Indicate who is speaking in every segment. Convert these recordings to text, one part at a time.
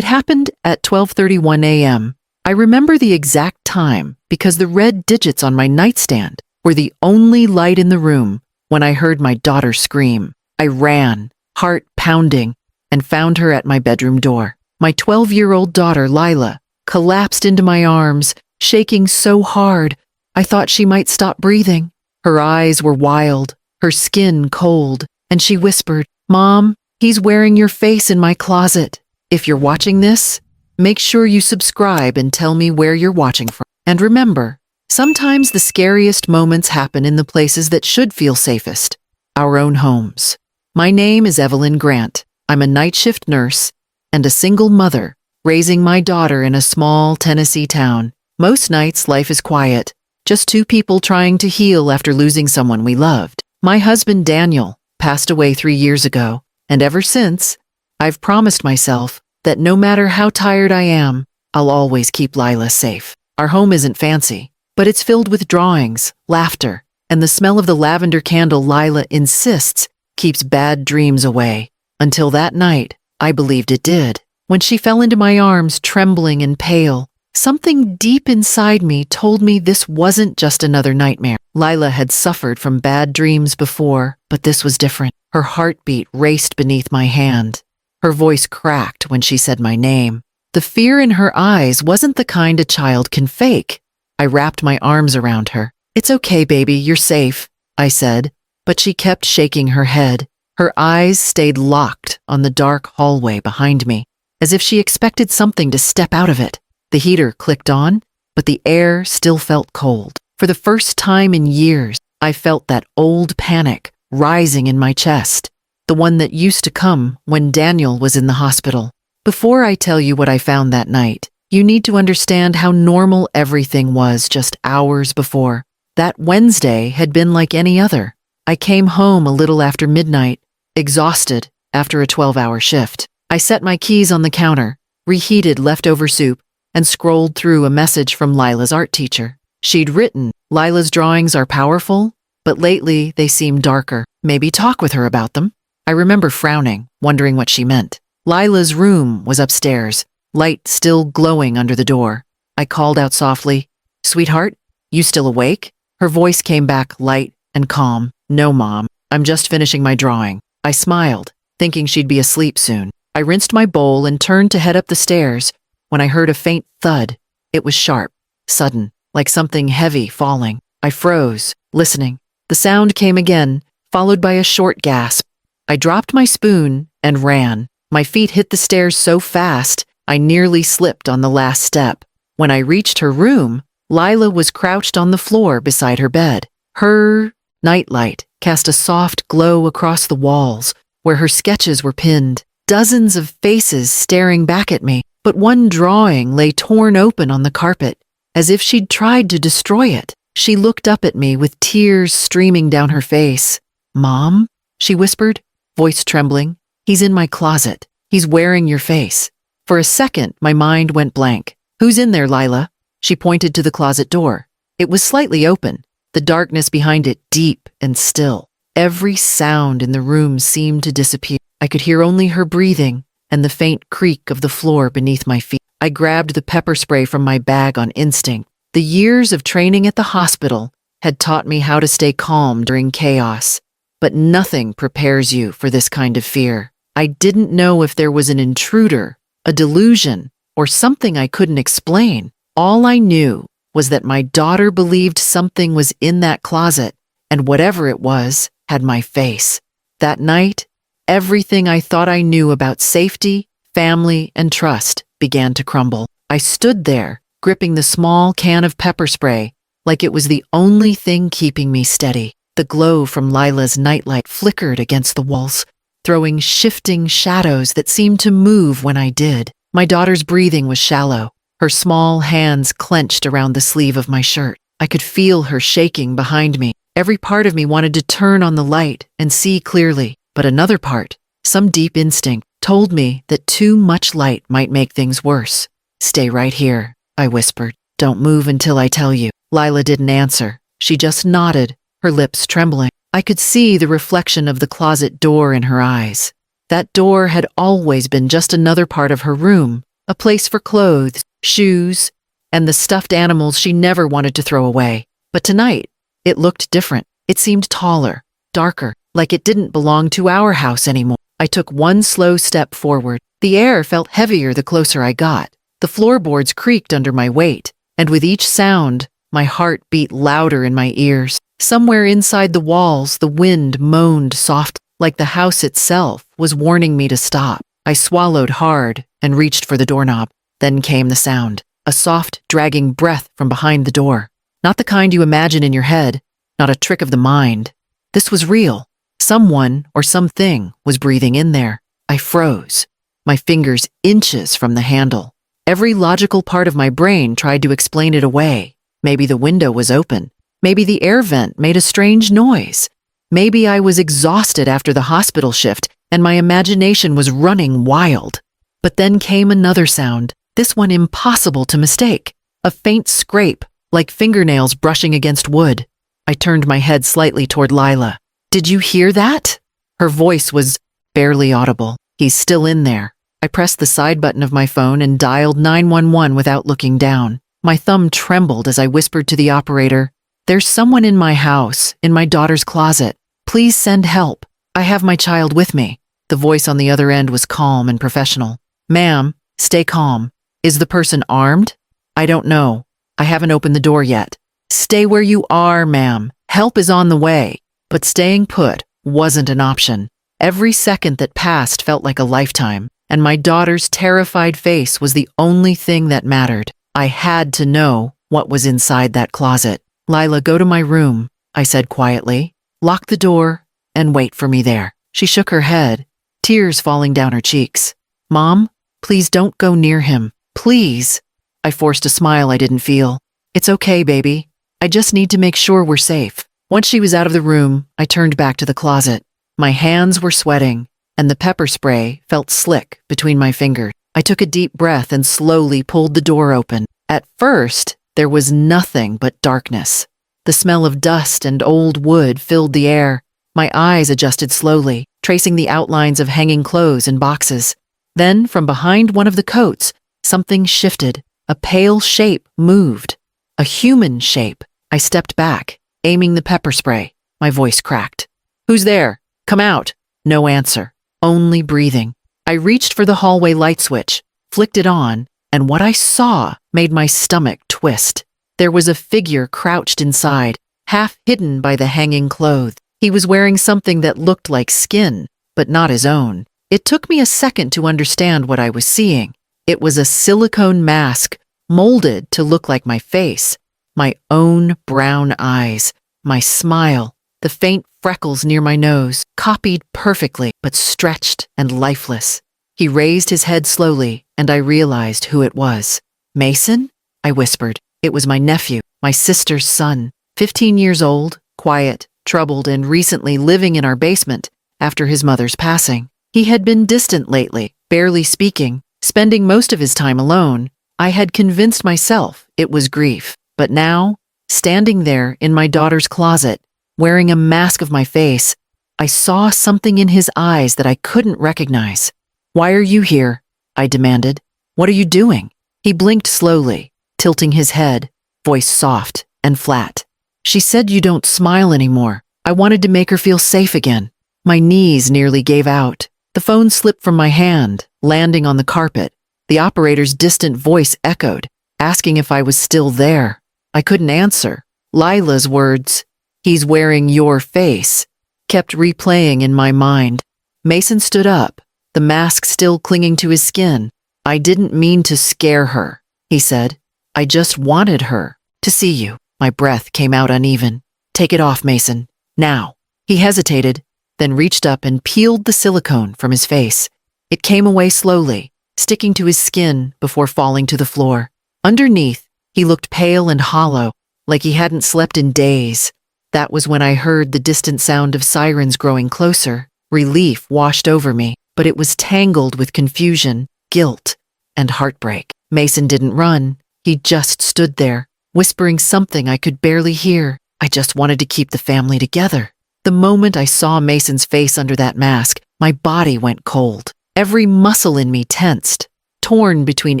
Speaker 1: It happened at 12:31 a.m. I remember the exact time because the red digits on my nightstand were the only light in the room when I heard my daughter scream. I ran, heart pounding, and found her at my bedroom door. My 12-year-old daughter, Lila, collapsed into my arms, shaking so hard I thought she might stop breathing. Her eyes were wild, her skin cold, and she whispered, "Mom, he's wearing your face in my closet. If you're watching this, make sure you subscribe and tell me where you're watching from." And remember, sometimes the scariest moments happen in the places that should feel safest, our own homes. My name is Evelyn Grant. I'm a night shift nurse and a single mother raising my daughter in a small Tennessee town. Most nights life is quiet, just two people trying to heal after losing someone we loved. My husband Daniel passed away 3 years ago, and ever since, I've promised myself that no matter how tired I am, I'll always keep Lila safe. Our home isn't fancy, but it's filled with drawings, laughter, and the smell of the lavender candle Lila insists keeps bad dreams away. Until that night, I believed it did. When she fell into my arms, trembling and pale, something deep inside me told me this wasn't just another nightmare. Lila had suffered from bad dreams before, but this was different. Her heartbeat raced beneath my hand. Her voice cracked when she said my name. The fear in her eyes wasn't the kind a child can fake. I wrapped my arms around her. "It's okay, baby, you're safe," I said, but she kept shaking her head. Her eyes stayed locked on the dark hallway behind me, as if she expected something to step out of it. The heater clicked on, but the air still felt cold. For the first time in years, I felt that old panic rising in my chest, the one that used to come when Daniel was in the hospital. Before I tell you what I found that night, you need to understand how normal everything was just hours before. That Wednesday had been like any other. I came home a little after midnight, exhausted after a 12-hour shift. I set my keys on the counter, reheated leftover soup, and scrolled through a message from Lila's art teacher. She'd written, "Lila's drawings are powerful, but lately they seem darker. Maybe talk with her about them." I remember frowning, wondering what she meant. Lila's room was upstairs, light still glowing under the door. I called out softly, "Sweetheart, you still awake?" Her voice came back light and calm. "No, Mom, I'm just finishing my drawing." I smiled, thinking she'd be asleep soon. I rinsed my bowl and turned to head up the stairs when I heard a faint thud. It was sharp, sudden, like something heavy falling. I froze, listening. The sound came again, followed by a short gasp. I dropped my spoon and ran. My feet hit the stairs so fast, I nearly slipped on the last step. When I reached her room, Lila was crouched on the floor beside her bed. Her nightlight cast a soft glow across the walls where her sketches were pinned. Dozens of faces staring back at me, but one drawing lay torn open on the carpet, as if she'd tried to destroy it. She looked up at me with tears streaming down her face. "Mom?" she whispered, voice trembling. "He's in my closet. He's wearing your face." For a second, my mind went blank. "Who's in there, Lila?" She pointed to the closet door. It was slightly open, the darkness behind it deep and still. Every sound in the room seemed to disappear. I could hear only her breathing and the faint creak of the floor beneath my feet. I grabbed the pepper spray from my bag on instinct. The years of training at the hospital had taught me how to stay calm during chaos, but nothing prepares you for this kind of fear. I didn't know if there was an intruder, a delusion, or something I couldn't explain. All I knew was that my daughter believed something was in that closet, and whatever it was had my face. That night, everything I thought I knew about safety, family, and trust began to crumble. I stood there, gripping the small can of pepper spray like it was the only thing keeping me steady. The glow from Lila's nightlight flickered against the walls, throwing shifting shadows that seemed to move when I did. My daughter's breathing was shallow, her small hands clenched around the sleeve of my shirt. I could feel her shaking behind me. Every part of me wanted to turn on the light and see clearly, but another part, some deep instinct, told me that too much light might make things worse. "Stay right here," I whispered. "Don't move until I tell you." Lila didn't answer. She just nodded, her lips trembling. I could see the reflection of the closet door in her eyes. That door had always been just another part of her room, a place for clothes, shoes, and the stuffed animals she never wanted to throw away. But tonight, it looked different. It seemed taller, darker, like it didn't belong to our house anymore. I took one slow step forward. The air felt heavier the closer I got. The floorboards creaked under my weight, and with each sound, my heart beat louder in my ears. Somewhere inside the walls, the wind moaned softly, like the house itself was warning me to stop. I swallowed hard and reached for the doorknob. Then came the sound, a soft, dragging breath from behind the door. Not the kind you imagine in your head, not a trick of the mind. This was real. Someone or something was breathing in there. I froze, my fingers inches from the handle. Every logical part of my brain tried to explain it away. Maybe the window was open. Maybe the air vent made a strange noise. Maybe I was exhausted after the hospital shift and my imagination was running wild. But then came another sound, this one impossible to mistake. A faint scrape, like fingernails brushing against wood. I turned my head slightly toward Lila. "Did you hear that?" Her voice was barely audible. "He's still in there." I pressed the side button of my phone and dialed 911 without looking down. My thumb trembled as I whispered to the operator, "There's someone in my house, in my daughter's closet. Please send help. I have my child with me." The voice on the other end was calm and professional. "Ma'am, stay calm. Is the person armed?" "I don't know. I haven't opened the door yet." "Stay where you are, ma'am. Help is on the way." But staying put wasn't an option. Every second that passed felt like a lifetime, and my daughter's terrified face was the only thing that mattered. I had to know what was inside that closet. "Lila, go to my room," I said quietly. "Lock the door and wait for me there." She shook her head, tears falling down her cheeks. "Mom, please don't go near him. Please." I forced a smile I didn't feel. "It's okay, baby. I just need to make sure we're safe." Once she was out of the room, I turned back to the closet. My hands were sweating, and the pepper spray felt slick between my fingers. I took a deep breath and slowly pulled the door open. At first, there was nothing but darkness. The smell of dust and old wood filled the air. My eyes adjusted slowly, tracing the outlines of hanging clothes and boxes. Then, from behind one of the coats, something shifted. A pale shape moved. A human shape. I stepped back, aiming the pepper spray. My voice cracked. "Who's there? Come out." No answer. Only breathing. I reached for the hallway light switch, flicked it on, and what I saw made my stomach twist. There was a figure crouched inside, half hidden by the hanging clothes. He was wearing something that looked like skin, but not his own. It took me a second to understand what I was seeing. It was a silicone mask, molded to look like my face, my own brown eyes, my smile, the faint freckles near my nose, copied perfectly, but stretched and lifeless. He raised his head slowly, and I realized who it was. "Mason?" I whispered. It was my nephew, my sister's son, 15 years old, quiet, troubled, and recently living in our basement after his mother's passing. He had been distant lately, barely speaking, spending most of his time alone. I had convinced myself it was grief, but now, standing there in my daughter's closet, wearing a mask of my face, I saw something in his eyes that I couldn't recognize. "Why are you here?" I demanded. "What are you doing?" He blinked slowly, tilting his head, voice soft and flat. "She said you don't smile anymore. I wanted to make her feel safe again." My knees nearly gave out. The phone slipped from my hand, landing on the carpet. The operator's distant voice echoed, asking if I was still there. I couldn't answer. Lila's words, "He's wearing your face," kept replaying in my mind. Mason stood up, the mask still clinging to his skin. "I didn't mean to scare her," he said. "I just wanted her to see you." My breath came out uneven. "Take it off, Mason. Now." He hesitated, then reached up and peeled the silicone from his face. It came away slowly, sticking to his skin before falling to the floor. Underneath, he looked pale and hollow, like he hadn't slept in days. That was when I heard the distant sound of sirens growing closer. Relief washed over me, but it was tangled with confusion, guilt, and heartbreak. Mason didn't run. He just stood there, whispering something I could barely hear. I just wanted to keep the family together. The moment I saw Mason's face under that mask, my body went cold. Every muscle in me tensed. torn between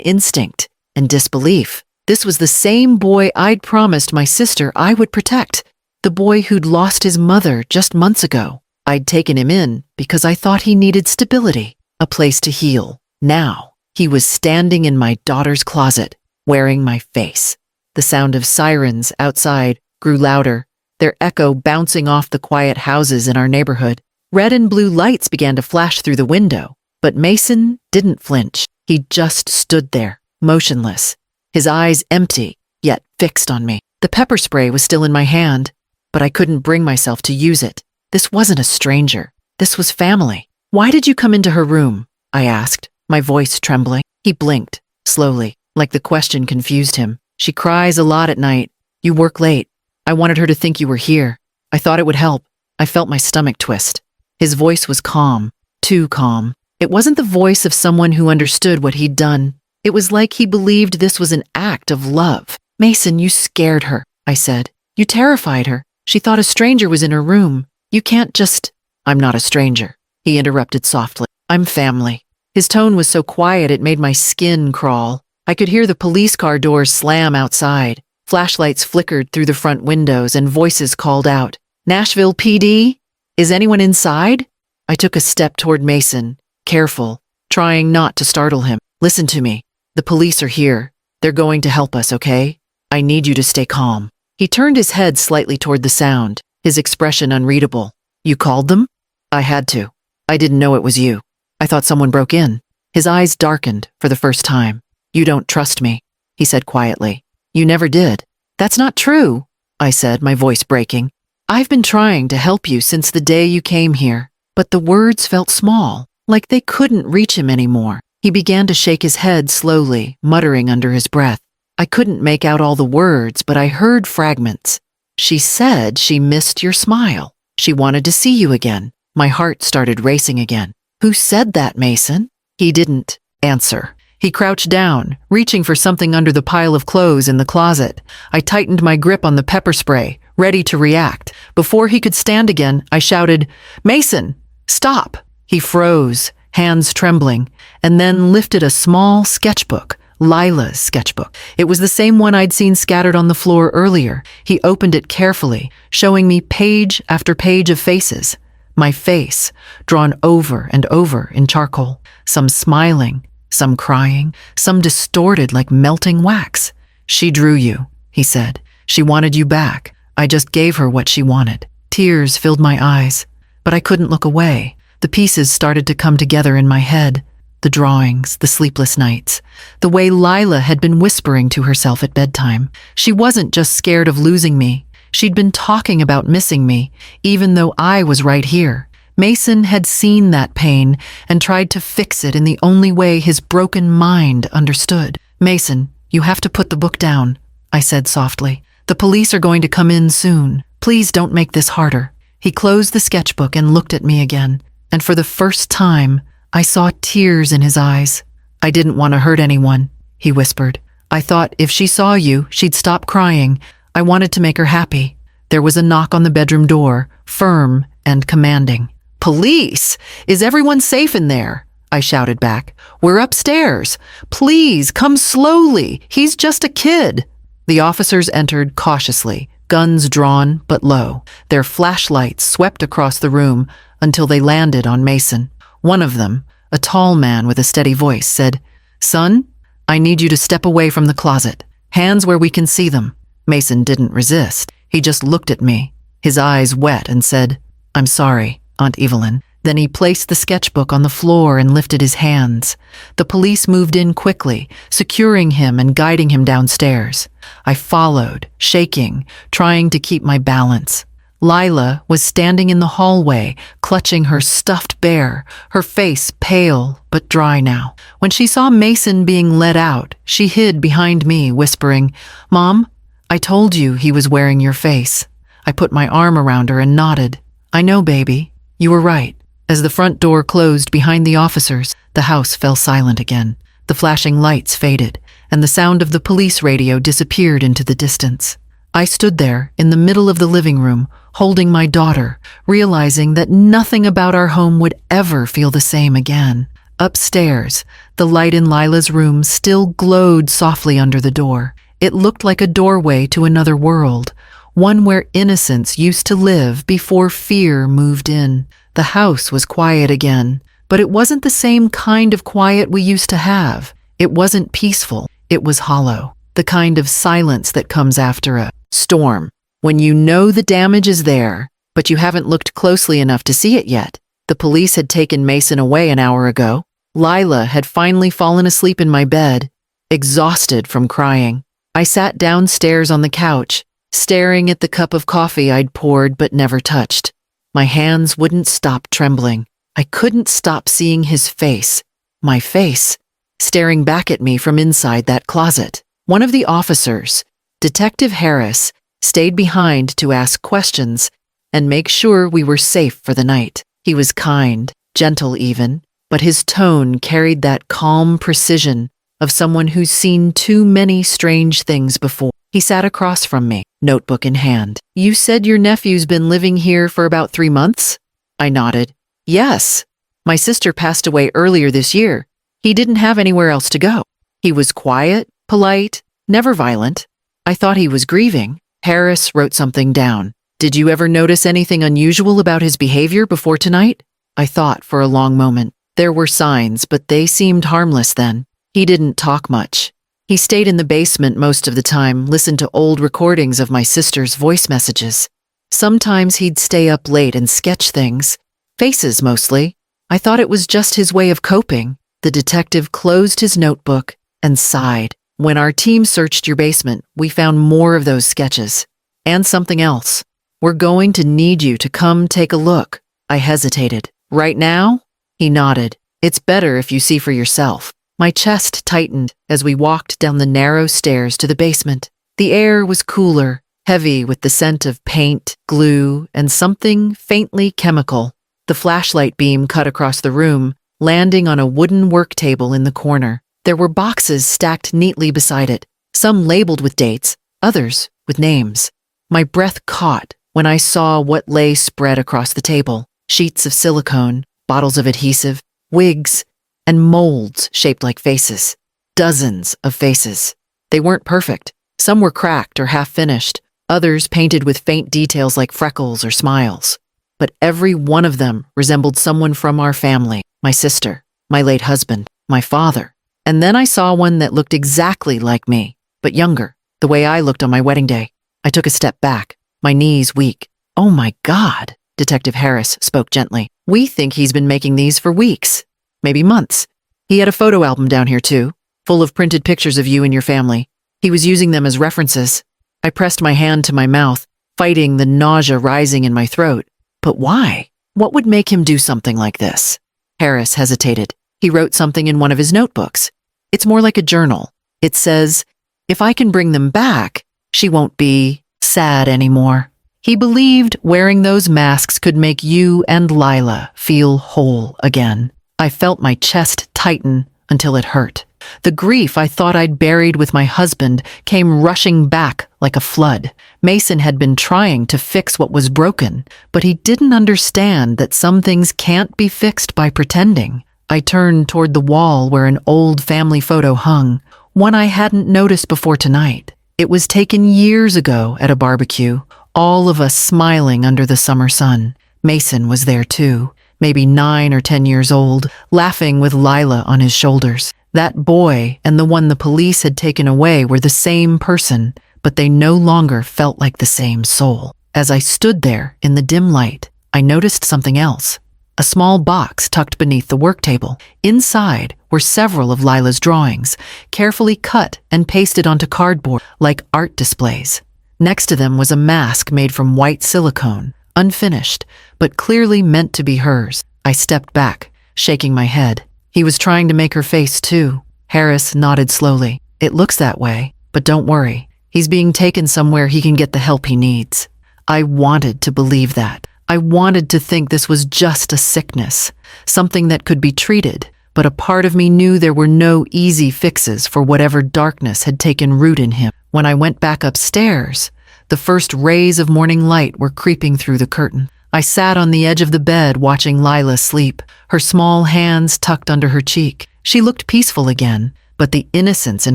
Speaker 1: instinct and disbelief. This was the same boy I'd promised my sister I would protect, the boy who'd lost his mother just months ago. I'd taken him in because I thought he needed stability, a place to heal. Now, he was standing in my daughter's closet, wearing my face. The sound of sirens outside grew louder, their echo bouncing off the quiet houses in our neighborhood. Red and blue lights began to flash through the window, but Mason didn't flinch. He just stood there, motionless, his eyes empty, yet fixed on me. The pepper spray was still in my hand, but I couldn't bring myself to use it. This wasn't a stranger. This was family. "Why did you come into her room?" I asked, my voice trembling. He blinked, slowly, like the question confused him. "She cries a lot at night. You work late. I wanted her to think you were here. I thought it would help." I felt my stomach twist. His voice was calm, too calm. It wasn't the voice of someone who understood what he'd done. It was like he believed this was an act of love. "Mason, you scared her," I said. "You terrified her. She thought a stranger was in her room. You can't just—" "I'm not a stranger," he interrupted softly. "I'm family." His tone was so quiet it made my skin crawl. I could hear the police car doors slam outside. Flashlights flickered through the front windows and voices called out, "Nashville PD? Is anyone inside?" I took a step toward Mason, careful, trying not to startle him. "Listen to me. The police are here. They're going to help us, okay? I need you to stay calm." He turned his head slightly toward the sound, his expression unreadable. "You called them?" "I had to. I didn't know it was you. I thought someone broke in." His eyes darkened for the first time. "You don't trust me," he said quietly. "You never did." "That's not true," I said, my voice breaking. "I've been trying to help you since the day you came here." But the words felt small, like they couldn't reach him anymore. He began to shake his head slowly, muttering under his breath. I couldn't make out all the words, but I heard fragments. "She said she missed your smile. She wanted to see you again." My heart started racing again. "Who said that, Mason?" He didn't answer. He crouched down, reaching for something under the pile of clothes in the closet. I tightened my grip on the pepper spray, ready to react. Before he could stand again, I shouted, "Mason, stop!" He froze, hands trembling, and then lifted a small sketchbook, Lila's sketchbook. It was the same one I'd seen scattered on the floor earlier. He opened it carefully, showing me page after page of faces. My face, drawn over and over in charcoal, some smiling, some crying, some distorted like melting wax. "She drew you," he said. "She wanted you back. I just gave her what she wanted." Tears filled my eyes, but I couldn't look away. The pieces started to come together in my head. The drawings, the sleepless nights, the way Lila had been whispering to herself at bedtime. She wasn't just scared of losing me. She'd been talking about missing me, even though I was right here. Mason had seen that pain and tried to fix it in the only way his broken mind understood. "Mason, you have to put the book down," I said softly. "The police are going to come in soon. Please don't make this harder." He closed the sketchbook and looked at me again, and for the first time, I saw tears in his eyes. "I didn't want to hurt anyone," he whispered. "I thought if she saw you, she'd stop crying. I wanted to make her happy." There was a knock on the bedroom door, firm and commanding. "Police! Is everyone safe in there?" I shouted back. "We're upstairs. Please, come slowly. He's just a kid." The officers entered cautiously, guns drawn but low. Their flashlights swept across the room until they landed on Mason. One of them, a tall man with a steady voice, said, "Son, I need you to step away from the closet. Hands where we can see them." Mason didn't resist. He just looked at me, his eyes wet, and said, "I'm sorry, Aunt Evelyn." Then he placed the sketchbook on the floor and lifted his hands. The police moved in quickly, securing him and guiding him downstairs. I followed, shaking, trying to keep my balance. Lila was standing in the hallway, clutching her stuffed bear, her face pale but dry now. When she saw Mason being led out, she hid behind me, whispering, "Mom, I told you he was wearing your face." I put my arm around her and nodded. "I know, baby. You were right." As the front door closed behind the officers, the house fell silent again. The flashing lights faded, and the sound of the police radio disappeared into the distance. I stood there in the middle of the living room, holding my daughter, realizing that nothing about our home would ever feel the same again. Upstairs, the light in Lila's room still glowed softly under the door. It looked like a doorway to another world, one where innocence used to live before fear moved in. The house was quiet again, but it wasn't the same kind of quiet we used to have. It wasn't peaceful, it was hollow, the kind of silence that comes after a storm, when you know the damage is there, but you haven't looked closely enough to see it yet. The police had taken Mason away an hour ago. Lila had finally fallen asleep in my bed, exhausted from crying. I sat downstairs on the couch, staring at the cup of coffee I'd poured but never touched. My hands wouldn't stop trembling. I couldn't stop seeing his face, my face, staring back at me from inside that closet. One of the officers, Detective Harris, stayed behind to ask questions and make sure we were safe for the night. He was kind, gentle even, but his tone carried that calm precision of someone who's seen too many strange things before. He sat across from me, notebook in hand. "You said your nephew's been living here for about 3 months?" I nodded. "Yes. My sister passed away earlier this year. He didn't have anywhere else to go. He was quiet, polite, never violent. I thought he was grieving." Harris wrote something down. "Did you ever notice anything unusual about his behavior before tonight?" I thought for a long moment. There were signs, but they seemed harmless then. He didn't talk much. He stayed in the basement most of the time, listened to old recordings of my sister's voice messages. Sometimes he'd stay up late and sketch things. Faces, mostly. I thought it was just his way of coping. The detective closed his notebook and sighed. "When our team searched your basement, we found more of those sketches. And something else. We're going to need you to come take a look." I hesitated. "Right now?" He nodded. "It's better if you see for yourself." My chest tightened as we walked down the narrow stairs to the basement. The air was cooler, heavy with the scent of paint, glue, and something faintly chemical. The flashlight beam cut across the room, landing on a wooden work table in the corner. There were boxes stacked neatly beside it, some labeled with dates, others with names. My breath caught when I saw what lay spread across the table: sheets of silicone, bottles of adhesive, wigs, and molds shaped like faces. Dozens of faces. They weren't perfect. Some were cracked or half-finished, others painted with faint details like freckles or smiles. But every one of them resembled someone from our family: my sister, my late husband, my father. And then I saw one that looked exactly like me, but younger, the way I looked on my wedding day. I took a step back, my knees weak. "Oh my God," Detective Harris spoke gently. "We think he's been making these for weeks, maybe months. He had a photo album down here too, full of printed pictures of you and your family. He was using them as references." I pressed my hand to my mouth, fighting the nausea rising in my throat. But why? What would make him do something like this? Harris hesitated. He wrote something in one of his notebooks. It's more like a journal. It says, "If I can bring them back, she won't be sad anymore." He believed wearing those masks could make you and Lila feel whole again. I felt my chest tighten until it hurt. The grief I thought I'd buried with my husband came rushing back like a flood. Mason had been trying to fix what was broken, but he didn't understand that some things can't be fixed by pretending. I turned toward the wall where an old family photo hung, one I hadn't noticed before tonight. It was taken years ago at a barbecue, all of us smiling under the summer sun. Mason was there too, maybe 9 or 10 years old, laughing with Lila on his shoulders. That boy and the one the police had taken away were the same person, but they no longer felt like the same soul. As I stood there in the dim light, I noticed something else. A small box tucked beneath the work table. Inside were several of Lila's drawings, carefully cut and pasted onto cardboard like art displays. Next to them was a mask made from white silicone, unfinished, but clearly meant to be hers. I stepped back, shaking my head. He was trying to make her face too. Harris nodded slowly. "It looks that way, but don't worry. He's being taken somewhere he can get the help he needs." I wanted to believe that. I wanted to think this was just a sickness, something that could be treated, but a part of me knew there were no easy fixes for whatever darkness had taken root in him. When I went back upstairs, the first rays of morning light were creeping through the curtain. I sat on the edge of the bed watching Lila sleep, her small hands tucked under her cheek. She looked peaceful again, but the innocence in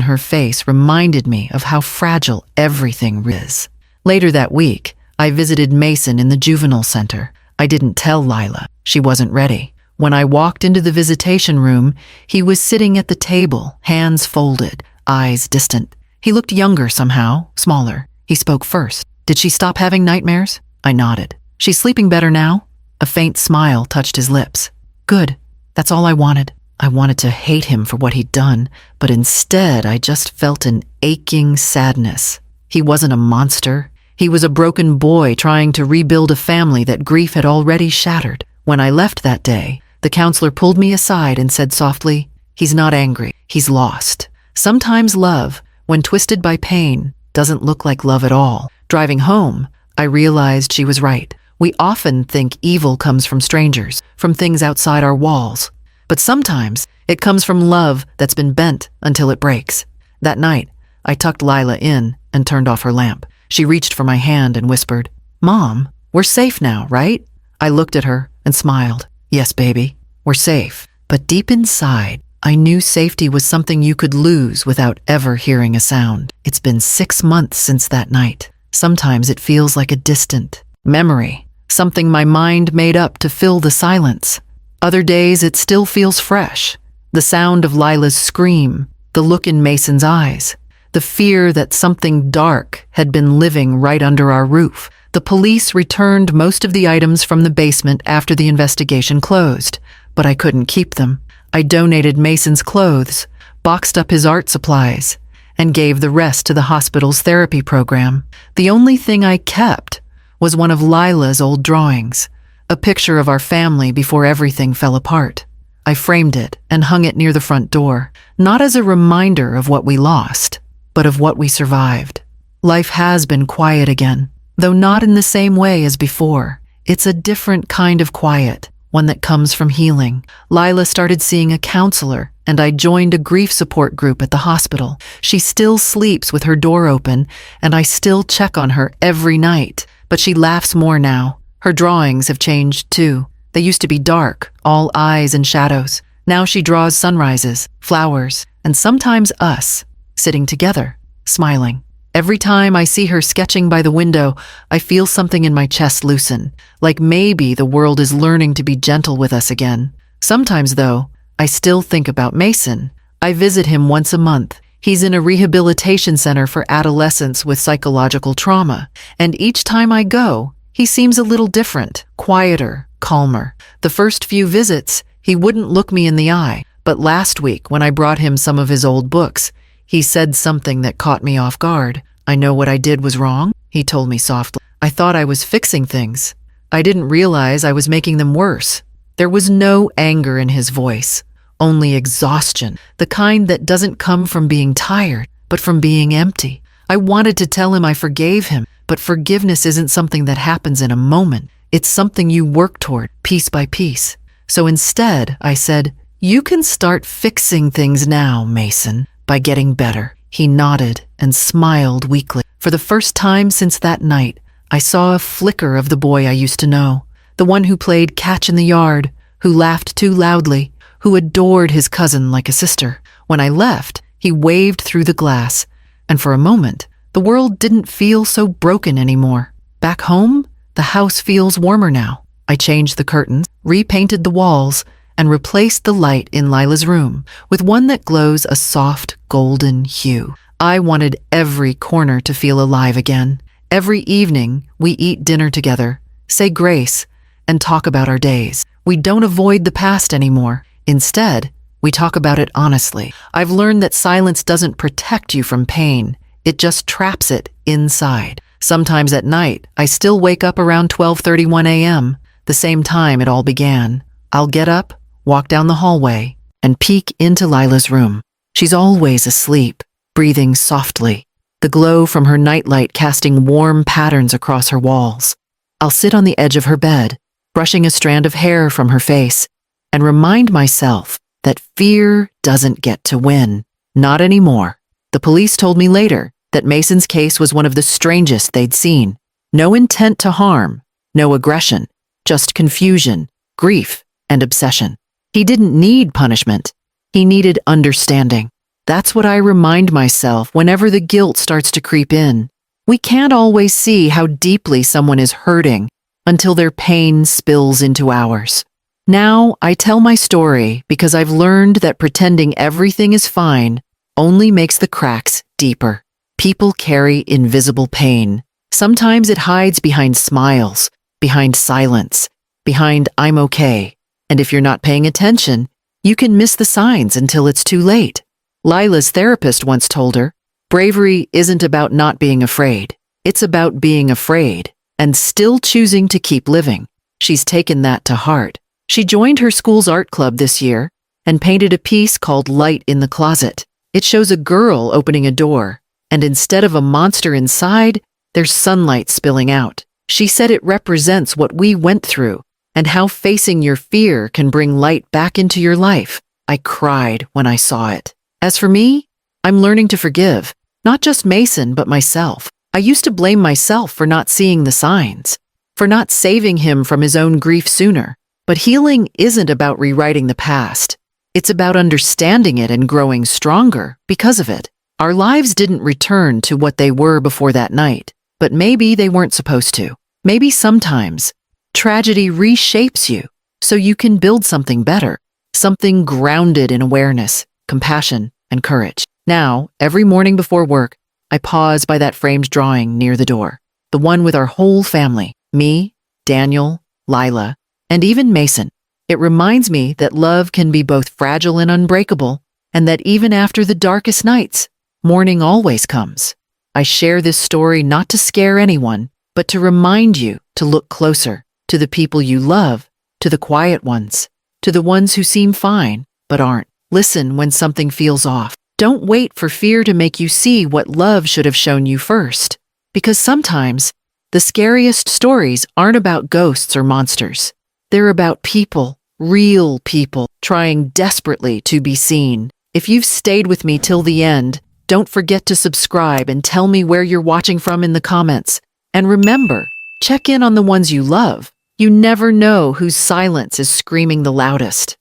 Speaker 1: her face reminded me of how fragile everything is. Later that week, I visited Mason in the juvenile center. I didn't tell Lila. She wasn't ready. When I walked into the visitation room, he was sitting at the table, hands folded, eyes distant. He looked younger somehow, smaller. He spoke first. "Did she stop having nightmares?" I nodded. "She's sleeping better now?" A faint smile touched his lips. "Good. That's all I wanted." I wanted to hate him for what he'd done, but instead I just felt an aching sadness. He wasn't a monster. He was a broken boy trying to rebuild a family that grief had already shattered. When I left that day, the counselor pulled me aside and said softly, "He's not angry. He's lost." Sometimes love, when twisted by pain, doesn't look like love at all. Driving home, I realized she was right. We often think evil comes from strangers, from things outside our walls. But sometimes it comes from love that's been bent until it breaks. That night, I tucked Lila in and turned off her lamp. She reached for my hand and whispered, "Mom, we're safe now, right?" I looked at her and smiled. "Yes, baby, we're safe." But deep inside, I knew safety was something you could lose without ever hearing a sound. It's been 6 months since that night. Sometimes it feels like a distant memory, something my mind made up to fill the silence. Other days it still feels fresh. The sound of Lila's scream, the look in Mason's eyes, the fear that something dark had been living right under our roof. The police returned most of the items from the basement after the investigation closed, but I couldn't keep them. I donated Mason's clothes, boxed up his art supplies, and gave the rest to the hospital's therapy program. The only thing I kept was one of Lila's old drawings, a picture of our family before everything fell apart. I framed it and hung it near the front door, not as a reminder of what we lost, but of what we survived. Life has been quiet again, though not in the same way as before. It's a different kind of quiet, one that comes from healing. Lila started seeing a counselor, and I joined a grief support group at the hospital. She still sleeps with her door open, and I still check on her every night, but she laughs more now. Her drawings have changed too. They used to be dark, all eyes and shadows. Now she draws sunrises, flowers, and sometimes us, sitting together, smiling. Every time I see her sketching by the window, I feel something in my chest loosen, like maybe the world is learning to be gentle with us again. Sometimes, though, I still think about Mason. I visit him once a month. He's in a rehabilitation center for adolescents with psychological trauma, and each time I go, he seems a little different, quieter, calmer. The first few visits, he wouldn't look me in the eye, but last week when I brought him some of his old books, he said something that caught me off guard. "I know what I did was wrong," he told me softly. "I thought I was fixing things. I didn't realize I was making them worse." There was no anger in his voice, only exhaustion, the kind that doesn't come from being tired, but from being empty. I wanted to tell him I forgave him, but forgiveness isn't something that happens in a moment. It's something you work toward, piece by piece. So instead, I said, "You can start fixing things now, Mason, by getting better." He nodded and smiled weakly. For the first time since that night, I saw a flicker of the boy I used to know, the one who played catch in the yard, who laughed too loudly, who adored his cousin like a sister. When I left, he waved through the glass, and for a moment, the world didn't feel so broken anymore. Back home, the house feels warmer now. I changed the curtains, repainted the walls, and replaced the light in Lila's room with one that glows a soft golden hue. I wanted every corner to feel alive again. Every evening, we eat dinner together, say grace, and talk about our days. We don't avoid the past anymore. Instead, we talk about it honestly. I've learned that silence doesn't protect you from pain. It just traps it inside. Sometimes at night, I still wake up around 12:31 a.m., the same time it all began. I'll get up, walk down the hallway, and peek into Lila's room. She's always asleep, breathing softly, the glow from her nightlight casting warm patterns across her walls. I'll sit on the edge of her bed, brushing a strand of hair from her face, and remind myself that fear doesn't get to win. Not anymore. The police told me later that Mason's case was one of the strangest they'd seen. No intent to harm, no aggression, just confusion, grief, and obsession. He didn't need punishment. He needed understanding. That's what I remind myself whenever the guilt starts to creep in. We can't always see how deeply someone is hurting until their pain spills into ours. Now I tell my story because I've learned that pretending everything is fine only makes the cracks deeper. People carry invisible pain. Sometimes it hides behind smiles, behind silence, behind "I'm okay." And if you're not paying attention, you can miss the signs until it's too late. Lila's therapist once told her, bravery isn't about not being afraid. It's about being afraid and still choosing to keep living. She's taken that to heart. She joined her school's art club this year and painted a piece called Light in the Closet. It shows a girl opening a door, and instead of a monster inside, there's sunlight spilling out. She said it represents what we went through and how facing your fear can bring light back into your life. I cried when I saw it. As for me, I'm learning to forgive, not just Mason, but myself. I used to blame myself for not seeing the signs, for not saving him from his own grief sooner. But healing isn't about rewriting the past. It's about understanding it and growing stronger because of it. Our lives didn't return to what they were before that night, but maybe they weren't supposed to. Maybe sometimes tragedy reshapes you so you can build something better, something grounded in awareness, compassion, and courage. Now, every morning before work, I pause by that framed drawing near the door, the one with our whole family, me, Daniel, Lila, and even Mason. It reminds me that love can be both fragile and unbreakable, and that even after the darkest nights, morning always comes. I share this story not to scare anyone, but to remind you to look closer to the people you love, to the quiet ones, to the ones who seem fine but aren't. Listen when something feels off. Don't wait for fear to make you see what love should have shown you first, because sometimes the scariest stories aren't about ghosts or monsters. They're about people, real people, trying desperately to be seen. If you've stayed with me till the end, don't forget to subscribe and tell me where you're watching from in the comments. And remember, check in on the ones you love. You never know whose silence is screaming the loudest.